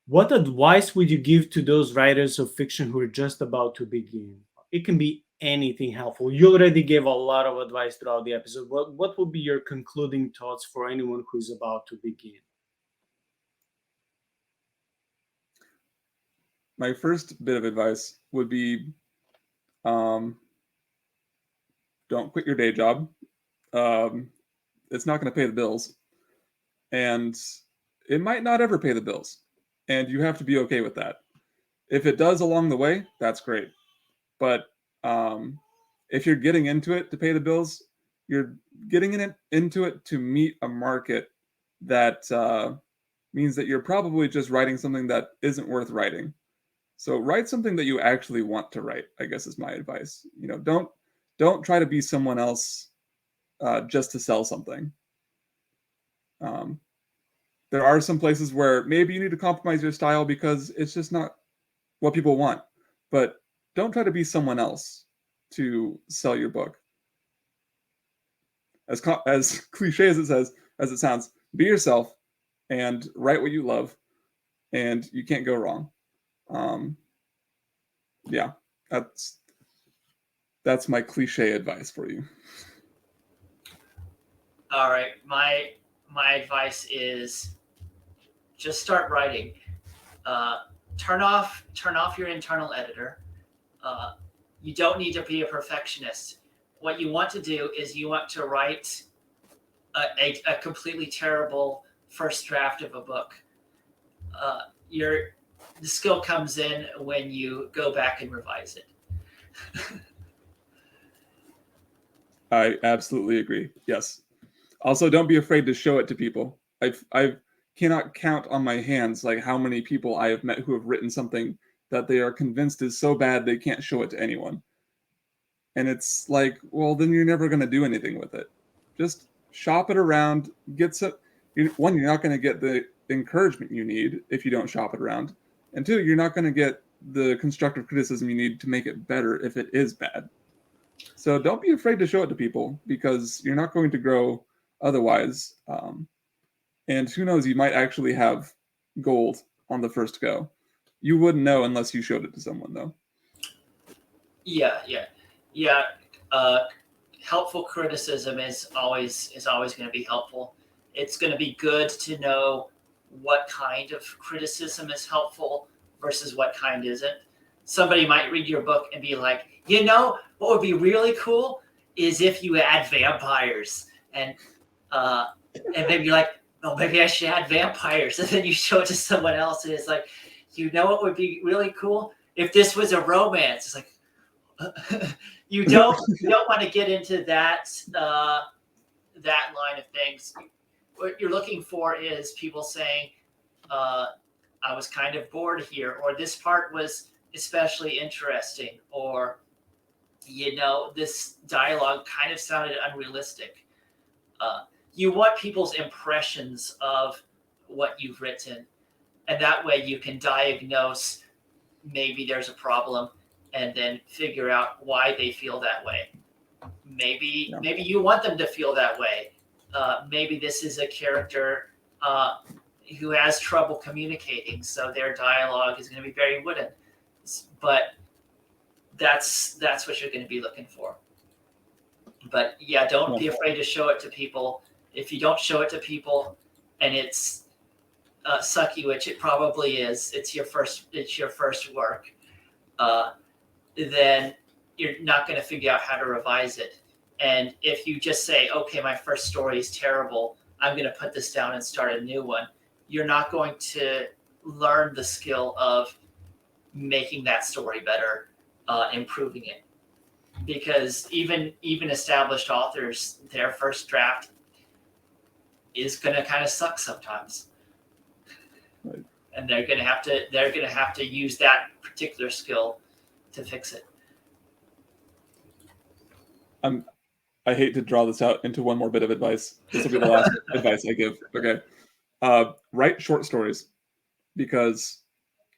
What advice would you give to those writers of fiction who are just about to begin? It can be anything helpful. You already gave a lot of advice throughout the episode. What would be your concluding thoughts for anyone who is about to begin? My first bit of advice would be um, don't quit your day job. Um, it's not going to pay the bills, and it might not ever pay the bills, and you have to be okay with that. If it does along the way, that's great. But um, if you're getting into it to pay the bills, you're getting into it to meet a market that means that you're probably just writing something that isn't worth writing. So write something that you actually want to write, I guess is my advice. Don't try to be someone else just to sell something. Um, there are some places where maybe you need to compromise your style because it's just not what people want. But don't try to be someone else to sell your book. As cliche as it sounds, be yourself and write what you love, and you can't go wrong. Um, yeah, that's that's my cliche advice for you. All right, my advice is just start writing. Uh, turn off your internal editor. Uh, you don't need to be a perfectionist. What you want to do is you want to write a completely terrible first draft of a book. Uh, your The skill comes in when you go back and revise it. I absolutely agree. Yes. Also, don't be afraid to show it to people. I cannot count on my hands like how many people I have met who have written something that they are convinced is so bad they can't show it to anyone. And it's like, well, then you're never going to do anything with it. Just shop it around. Get some. One, you're not going to get the encouragement you need if you don't shop it around, and two, you're not going to get the constructive criticism you need to make it better if it is bad. So don't be afraid to show it to people because you're not going to grow otherwise. And who knows, you might actually have gold on the first go. You wouldn't know unless you showed it to someone, though. Yeah. Uh, Helpful criticism is always going to be helpful. It's going to be good to know what kind of criticism is helpful versus what kind isn't. Somebody might read your book and be like, what would be really cool is if you add vampires, and uh, and maybe you're like, oh, maybe I should add vampires, and then you show it to someone else, and it's like, what would be really cool if this was a romance. It's like, you don't want to get into that line of things. What you're looking for is people saying, uh, "I was kind of bored here," or "This part was especially interesting," or this dialogue kind of sounded unrealistic. Uh, you want people's impressions of what you've written, and that way you can diagnose maybe there's a problem and then figure out why they feel that way. Maybe Yeah. maybe you want them to feel that way. Maybe this is a character who has trouble communicating, so their dialogue is going to be very wooden. But that's what you're going to be looking for. But yeah, don't Yeah. be afraid to show it to people. If you don't show it to people, and it's sucky, which it probably is, it's your first work. Uh, then you're not going to figure out how to revise it. And if you just say, okay, my first story is terrible, I'm going to put this down and start a new one, you're not going to learn the skill of making that story better, improving it. Because even established authors, their first draft is going to kind of suck sometimes, Right. and they're going to have to use that particular skill to fix it. I'm. I hate to draw this out into one more bit of advice. This will be the last advice I give. Okay. Write short stories because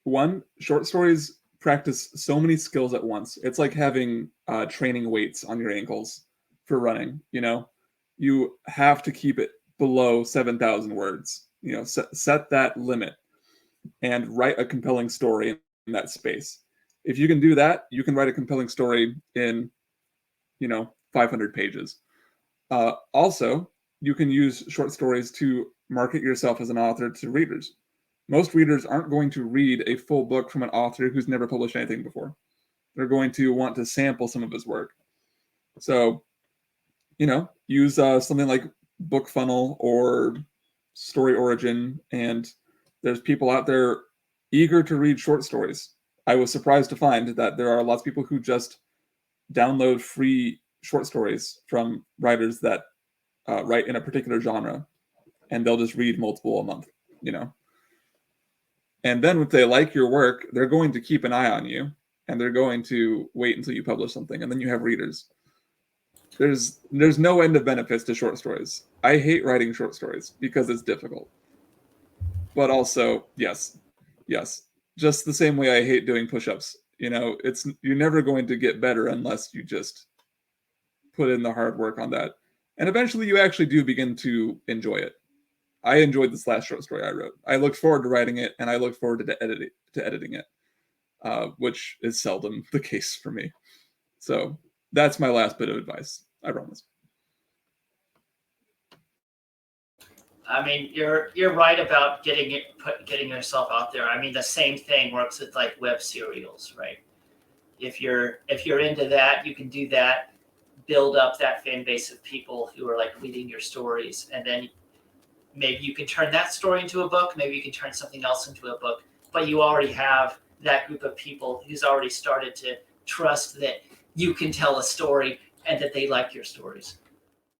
one, short stories practice so many skills at once. It's like having training weights on your ankles for running. You have to keep it below 7,000 words. Set that limit. and write a compelling story in that space. If you can do that, you can write a compelling story in, 500 pages. Also, you can use short stories to market yourself as an author to readers. Most readers aren't going to read a full book from an author who's never published anything before. They're going to want to sample some of his work. So, use something like BookFunnel or Story Origin, and there's people out there eager to read short stories. I was surprised to find that there are lots of people who just download free short stories from writers that write in a particular genre, and they'll just read multiple a month, And then if they like your work, they're going to keep an eye on you, and they're going to wait until you publish something, and then you have readers. There's no end of benefits to short stories. I hate writing short stories because it's difficult. But also, yes, just the same way I hate doing push-ups. You're never going to get better unless you just put in the hard work on that. And eventually you actually do begin to enjoy it. I enjoyed this last short story I wrote. I looked forward to writing it, and I looked forward to editing it, which is seldom the case for me. So that's my last bit of advice. I promise. I mean, you're right about getting yourself out there. I mean, the same thing works with like web serials, right? If you're into that, you can do that, build up that fan base of people who are like reading your stories, and then maybe you can turn that story into a book. Maybe you can turn something else into a book. But you already have that group of people who's already started to trust that you can tell a story and that they like your stories.